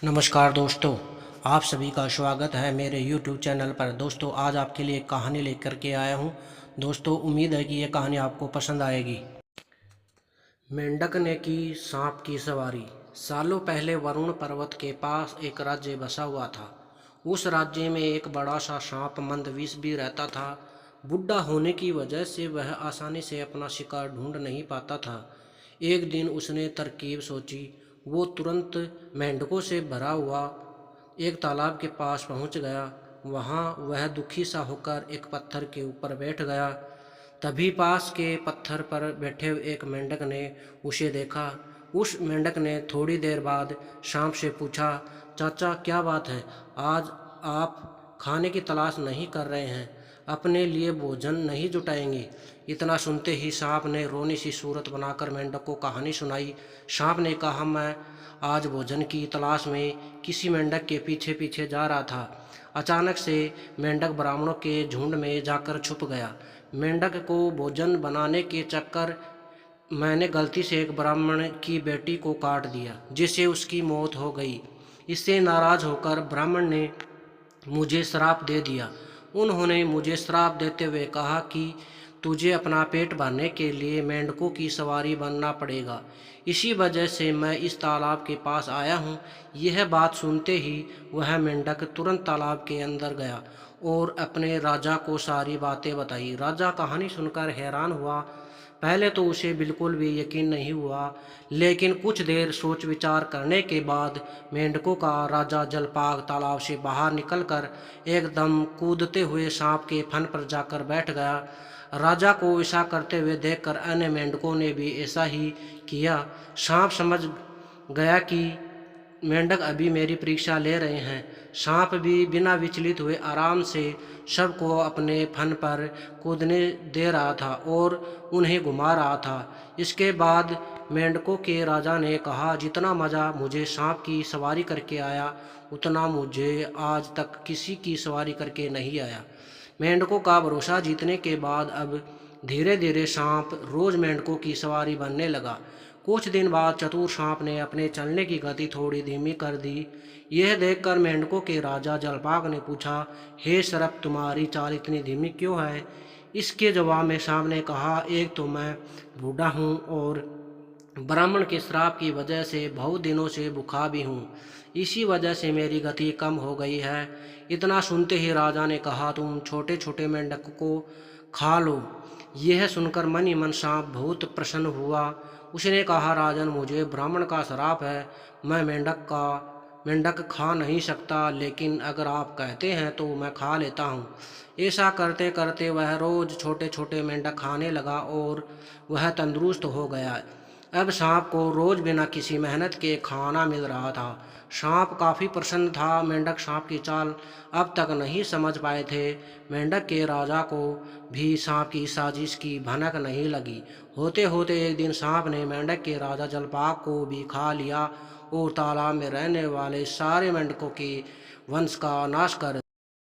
नमस्कार दोस्तों, आप सभी का स्वागत है मेरे YouTube चैनल पर। दोस्तों, आज आपके लिए एक कहानी लेकर के आया हूँ। दोस्तों, उम्मीद है कि ये कहानी आपको पसंद आएगी। मेंढक ने की सांप की सवारी। सालों पहले वरुण पर्वत के पास एक राज्य बसा हुआ था। उस राज्य में एक बड़ा सा सांप मंदविष भी रहता था। बुढ़ा होने की वजह से वह आसानी से अपना शिकार ढूंढ नहीं पाता था। एक दिन उसने तरकीब सोची। वो तुरंत मेंढकों से भरा हुआ एक तालाब के पास पहुंच गया। वहां वह दुखी सा होकर एक पत्थर के ऊपर बैठ गया। तभी पास के पत्थर पर बैठे हुए एक मेंढक ने उसे देखा। उस मेंढक ने थोड़ी देर बाद सांप से पूछा, चाचा क्या बात है, आज आप खाने की तलाश नहीं कर रहे हैं, अपने लिए भोजन नहीं जुटाएंगे? इतना सुनते ही सांप ने रोनी सी सूरत बनाकर मेंढक को कहानी सुनाई। सांप ने कहा, मैं आज भोजन की तलाश में किसी मेंढक के पीछे पीछे जा रहा था। अचानक से मेंढक ब्राह्मणों के झुंड में जाकर छुप गया। मेंढक को भोजन बनाने के चक्कर मैंने गलती से एक ब्राह्मण की बेटी को काट दिया, जिससे उसकी मौत हो गई। इससे नाराज होकर ब्राह्मण ने मुझे श्राप दे दिया। उन्होंने मुझे श्राप देते हुए कहा कि तुझे अपना पेट भरने के लिए मेंढकों की सवारी बनना पड़ेगा। इसी वजह से मैं इस तालाब के पास आया हूँ। यह बात सुनते ही वह मेंढक तुरंत तालाब के अंदर गया और अपने राजा को सारी बातें बताई। राजा कहानी सुनकर हैरान हुआ। पहले तो उसे बिल्कुल भी यकीन नहीं हुआ, लेकिन कुछ देर सोच विचार करने के बाद मेंढकों का राजा जलपाग तालाब से बाहर निकलकर एकदम कूदते हुए सांप के फन पर जाकर बैठ गया। राजा को ऐसा करते हुए देखकर अन्य मेंढकों ने भी ऐसा ही किया। सांप समझ गया कि मेंढक अभी मेरी परीक्षा ले रहे हैं। सांप भी बिना विचलित हुए आराम से सबको अपने फन पर कूदने दे रहा था और उन्हें घुमा रहा था। इसके बाद मेंढकों के राजा ने कहा, जितना मज़ा मुझे सांप की सवारी करके आया, उतना मुझे आज तक किसी की सवारी करके नहीं आया। मेंढकों का भरोसा जीतने के बाद अब धीरे धीरे सांप रोज मेंढकों की सवारी बनने लगा। कुछ दिन बाद चतुर सांप ने अपने चलने की गति थोड़ी धीमी कर दी। यह देखकर मेंढकों के राजा जलपाग ने पूछा, हे सरप, तुम्हारी चाल इतनी धीमी क्यों है? इसके जवाब में सांप ने कहा, एक तो मैं बूढ़ा हूँ और ब्राह्मण के श्राप की वजह से बहुत दिनों से भूखा भी हूँ। इसी वजह से मेरी गति कम हो गई है। इतना सुनते ही राजा ने कहा, तुम छोटे छोटे मेंढक को खा लो। यह सुनकर मन ही मन सांप बहुत प्रसन्न हुआ। उसने कहा, राजन, मुझे ब्राह्मण का श्राप है, मैं मेंढक खा नहीं सकता, लेकिन अगर आप कहते हैं तो मैं खा लेता हूँ। ऐसा करते करते वह रोज छोटे छोटे मेंढक खाने लगा और वह तंदुरुस्त हो गया। अब सांप को रोज बिना किसी मेहनत के खाना मिल रहा था। सांप काफ़ी प्रसन्न था। मेंढक सांप की चाल अब तक नहीं समझ पाए थे। मेंढक के राजा को भी सांप की साजिश की भनक नहीं लगी। होते होते एक दिन सांप ने मेंढक के राजा जलपाग को भी खा लिया और तालाब में रहने वाले सारे मेंढकों के वंश का नाश कर